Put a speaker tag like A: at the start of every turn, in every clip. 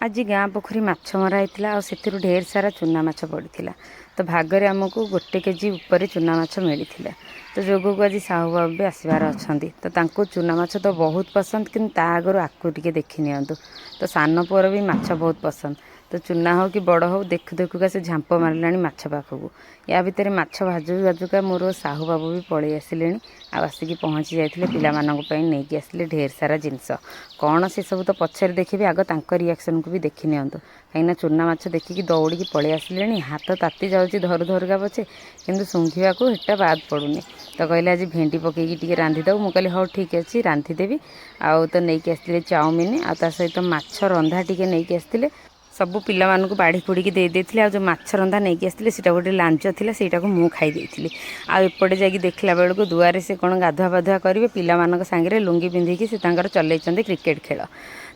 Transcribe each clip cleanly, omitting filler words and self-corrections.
A: आज गाँ पोखरी माछ मरा होता से ढेर सारा चूना माछ पड़ा तो भागरे आमको 1 केजी उपर चूना माछ मिलता तो जोग को आज साहू बाबू भी आसबार अच्छा तो चूना माछ तो बहुत पसंद कि आगर आकु टे देखी नियंतु तो सान पुअर भी माछ बहुत पसंद तो चूना हो कि बड़ हो देखु देखुका से झांप मारे माछ पाखक या भितर माछ भाजु भाजुका मोर साहू बाबू भी पलि आसिले आसिक पहुँची जाते नहीं आसिले ढेर सारा जिनस कौन से सब तो पछरे देखिए आग तांको रिएक्शन को भी देखी नियंतु कहीं चूना माछ देखिकी दौड़ी पलि आसिले हाथ ताती जाऊँगी धरू धरुका पछे किंतु सुंघिया को हेटा बाद पड़ूनी तो कहले आज भेंडी पकईकी टी रांधिदेव मुझे कहली हाँ ठीक अच्छे रांधिदेवी आउ तो नहीं आसते चाउमिन आ सहित माछ रंधा टी नहीं आसते सबू पिला मानू बाढ़ी पोड़ी देते आ जो माछ रंधा नहीं आसते से गोटे लांच थी से मुझे खाई आउपटे जा देखला बेलू दुआरे से कौन गाधुआ पाधुआ करेंगे पिला सांगे लुंगी पिंधिकी से चलते क्रिकेट खेल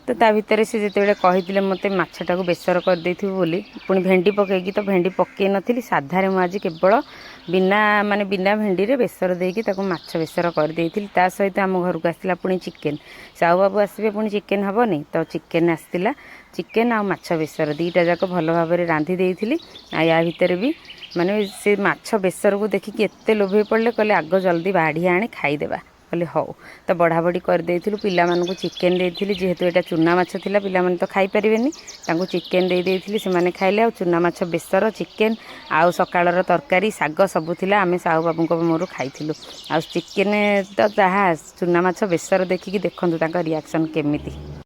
A: तो ता भितर से जिते कहते मत मछटा को बेसर करदे बोली पुणी भेंडी पकईकी तो भेंडी पकई नी साधारे मुझे केवल बिना माने बिना भेंडी रे बेसर देकी माछ बेसर करदे सहित आम घर को आसला पुणी चिकेन साहू बाबू आसबे पुणी चिकेन हेनी तो चिकेन आसला चिकेन आ माछ बेसर दीटा जाक भल भाव में रांधि देइथिली आ या भितर भी माने से माछ बेसर को देखिकी एते लोभे पड़े कहले आग जल्दी बाढ़ी आने खाईदेबा कहले हौ तो बढ़ा बढ़ी करदे पिला मानू चिकेन देइथिली जेहेतु एटा चूना माछ थिला पिला माने तो खाई परिबेनी तांको चिकेन दे देइथिली से माने खाइले आ चूना माछ बेसर चिकेन आउ सकाळर तरकारी साग सब थिला आमे साहू बाबूको मोर खाइथिलु आ चिकेन तो जहाँ चूना माछ बेसर देखिकी देखंतु तांका रिएक्शन केमिति।